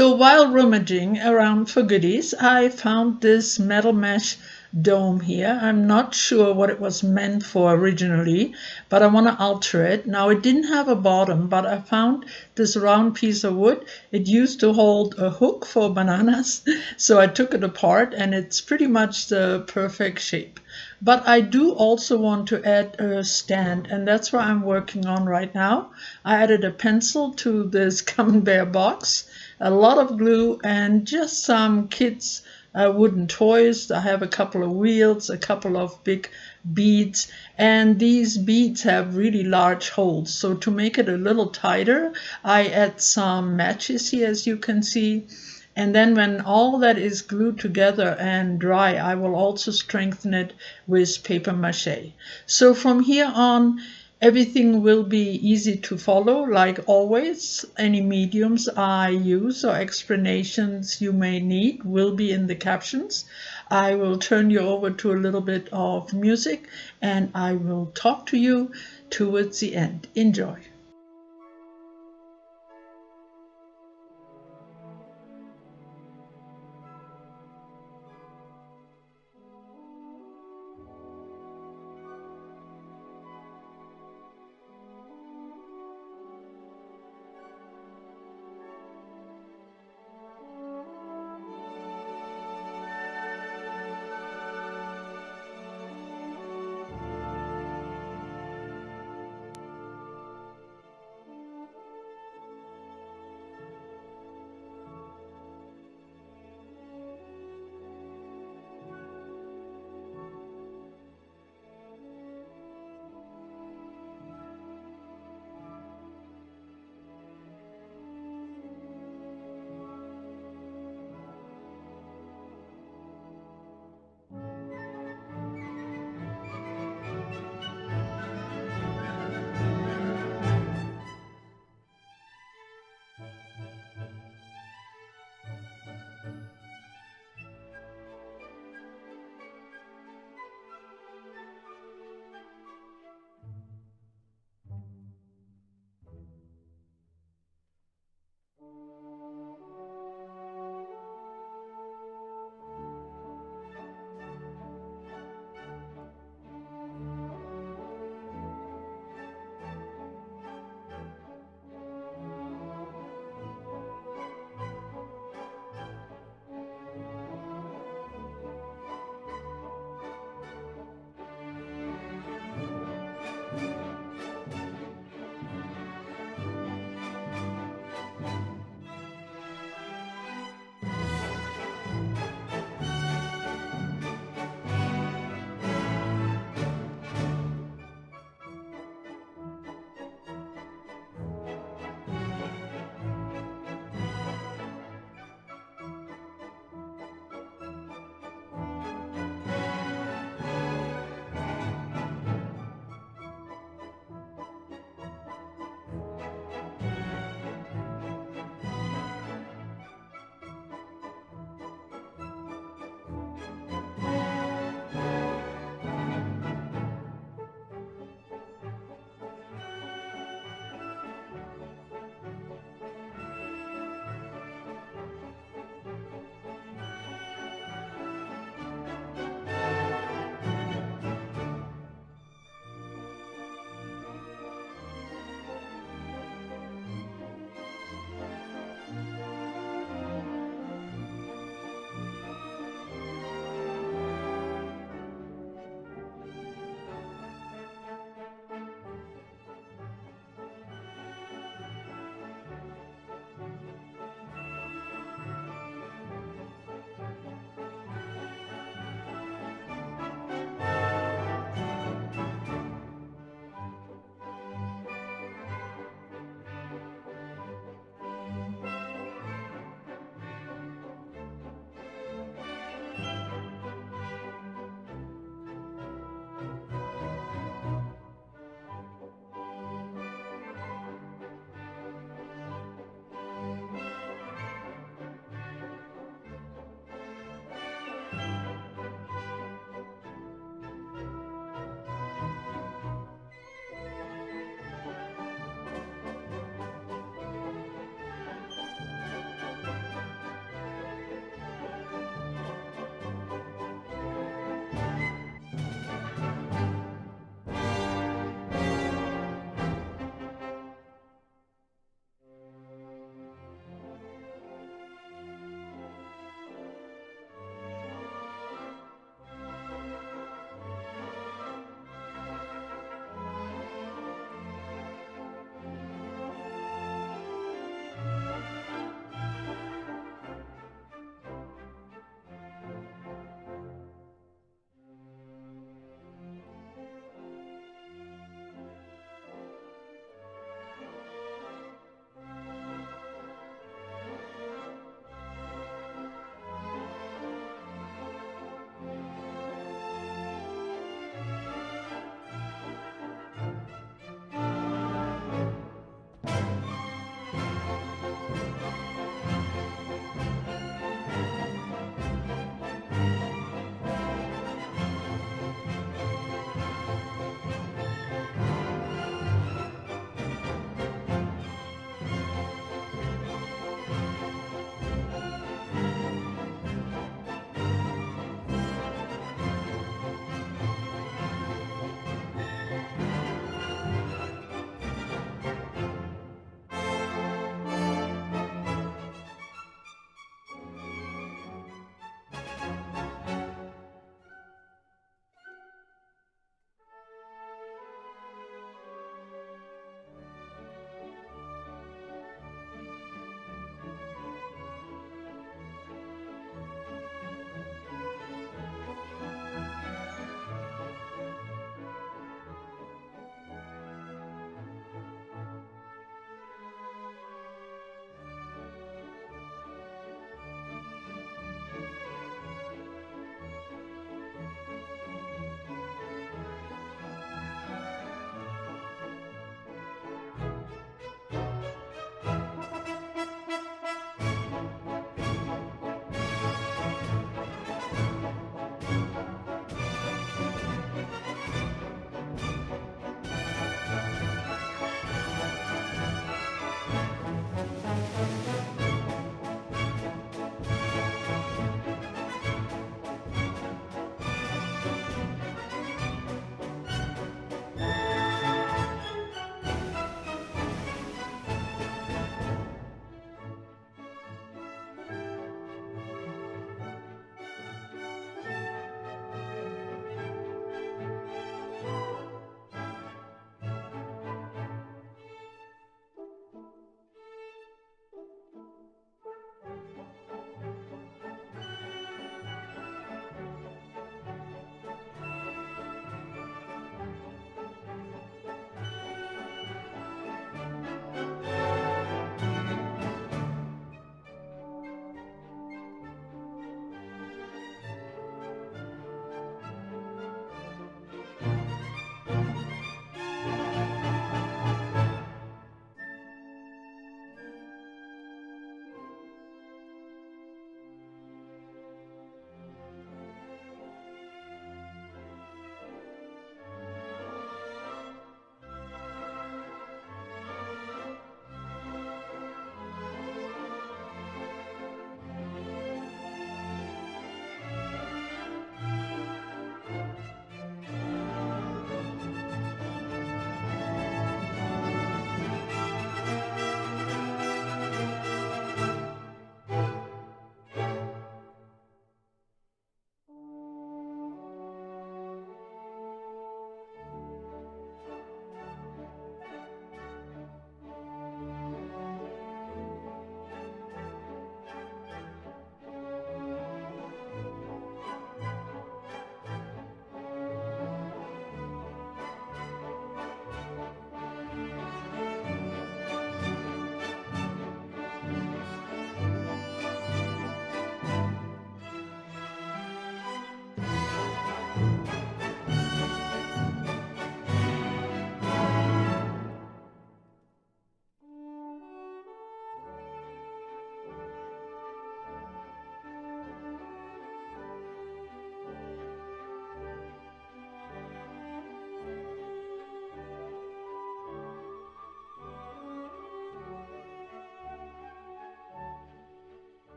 So while rummaging around for goodies, I found this metal mesh dome here. I'm not sure what it was meant for originally, but I want to alter it. Now it didn't have a bottom, but I found this round piece of wood. It used to hold a hook for bananas, so I took it apart and it's pretty much the perfect shape. But I do also want to add a stand, and that's what I'm working on right now. I added a pencil to this camembert box, a lot of glue, and just some kids' wooden toys. I have a couple of wheels, a couple of big beads, and these beads have really large holes. So to make it a little tighter, I add some matches here, as you can see. And then when all that is glued together and dry, I will also strengthen it with paper mache. So from here on, everything will be easy to follow, like always. Any mediums I use or explanations you may need will be in the captions. I will turn you over to a little bit of music and I will talk to you towards the end. Enjoy.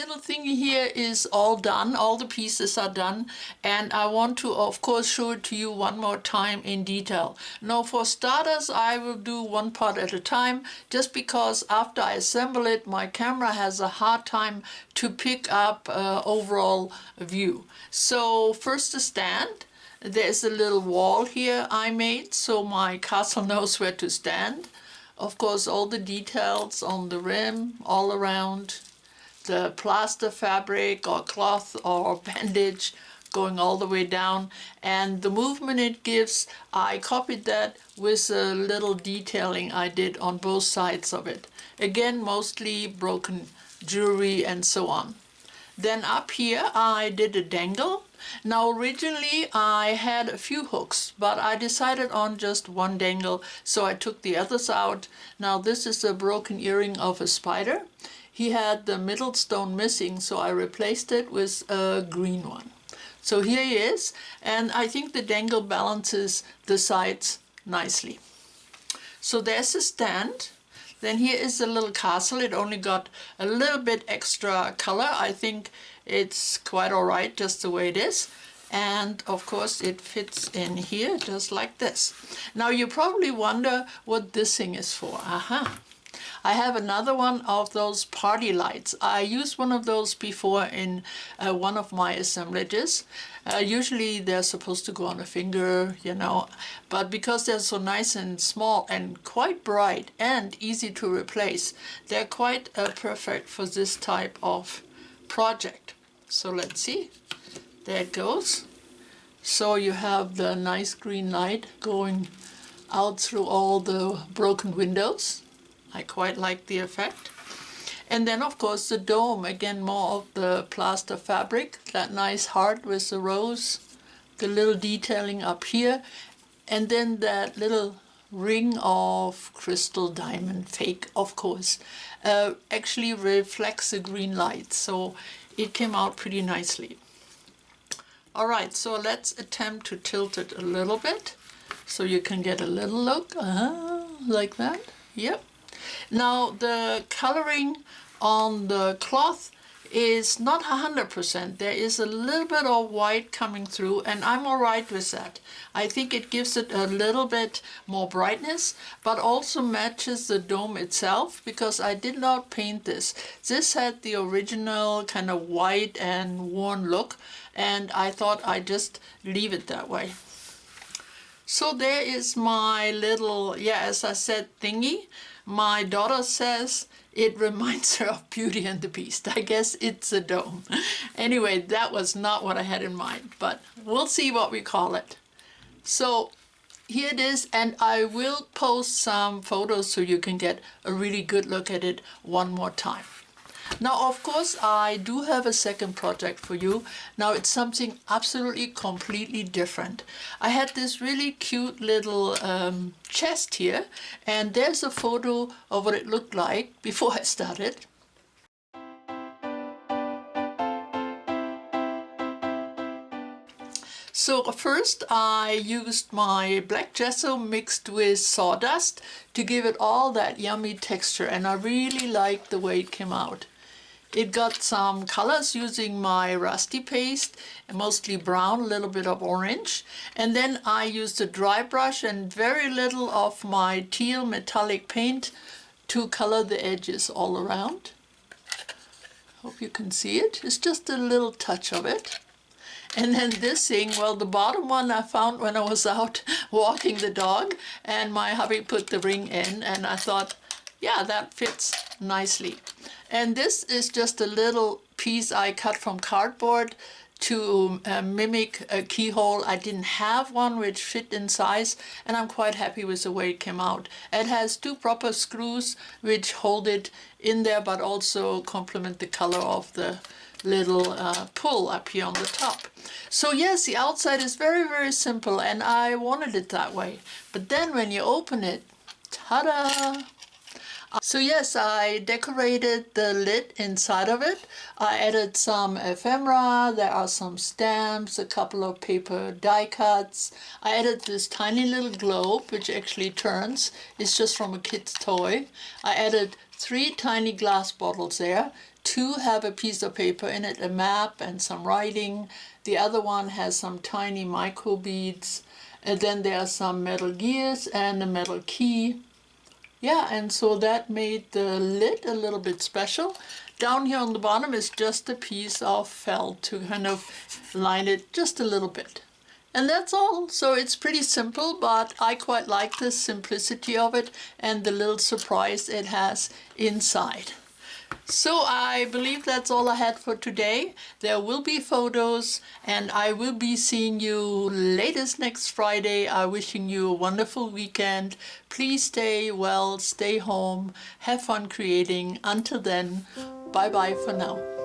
little thingy here is all done. All the pieces are done, and I want to, of course, show it to you one more time in detail. Now, for starters, I will do one part at a time, just because after I assemble it, my camera has a hard time to pick up overall view. So first, the stand. There's a little wall here I made so my castle knows where to stand. Of course, all the details on the rim, all around, the plaster fabric or cloth or bandage going all the way down, and the movement it gives, I copied that with a little detailing I did on both sides of it. Again, mostly broken jewelry and so on. Then up here I did a dangle. Now originally I had a few hooks, but I decided on just one dangle, so I took the others out. Now this is a broken earring of a spider. He had the middle stone missing, so I replaced it with a green one. So here he is, and I think the dangle balances the sides nicely. So there's the stand. Then here is the little castle. It only got a little bit extra color. I think it's quite all right just the way it is. And of course it fits in here just like this. Now you probably wonder what this thing is for. Aha! I have another one of those party lights. I used one of those before in one of my assemblages. Usually they're supposed to go on a finger, you know, but because they're so nice and small and quite bright and easy to replace, they're quite perfect for this type of project. So let's see. There it goes. So you have the nice green light going out through all the broken windows. I quite like the effect. And then of course the dome, again more of the plaster fabric, that nice heart with the rose, the little detailing up here, and then that little ring of crystal diamond, fake of course, actually reflects the green light, so it came out pretty nicely. Alright, so let's attempt to tilt it a little bit so you can get a little look, like that, yep. Now the coloring on the cloth is not 100%. There is a little bit of white coming through, and I'm alright with that. I think it gives it a little bit more brightness, but also matches the dome itself, because I did not paint this. This had the original kind of white and worn look, and I thought I'd just leave it that way. So there is my little, yeah, as I said, thingy. My daughter says it reminds her of Beauty and the Beast. I guess it's a dome. Anyway, that was not what I had in mind, but we'll see what we call it. So here it is, and I will post some photos so you can get a really good look at it one more time. Now, of course, I do have a second project for you. Now, it's something absolutely completely different. I had this really cute little chest here, and there's a photo of what it looked like before I started. So first I used my black gesso mixed with sawdust to give it all that yummy texture, and I really liked the way it came out. It got some colors using my rusty paste, mostly brown, a little bit of orange. And then I used a dry brush and very little of my teal metallic paint to color the edges all around. Hope you can see it. It's just a little touch of it. And then this thing, well, the bottom one I found when I was out walking the dog, and my hubby put the ring in, and I thought, yeah, that fits nicely. And this is just a little piece I cut from cardboard to mimic a keyhole. I didn't have one which fit in size, and I'm quite happy with the way it came out. It has two proper screws which hold it in there, but also complement the color of the little pull up here on the top. So yes, the outside is very, very simple, and I wanted it that way. But then when you open it, ta-da! So yes, I decorated the lid inside of it. I added some ephemera, there are some stamps, a couple of paper die cuts. I added this tiny little globe, which actually turns. It's just from a kid's toy. I added 3 tiny glass bottles there two have a piece of paper in it, a map and some writing. The other one has some tiny micro beads. And then there are some metal gears and a metal key. Yeah, and so that made the lid a little bit special. Down here on the bottom is just a piece of felt to kind of line it just a little bit. And that's all. So it's pretty simple, but I quite like the simplicity of it and the little surprise it has inside. So I believe that's all I had for today. There will be photos and I will be seeing you latest next Friday. I'm wishing you a wonderful weekend. Please stay well, stay home, have fun creating. Until then, bye bye for now.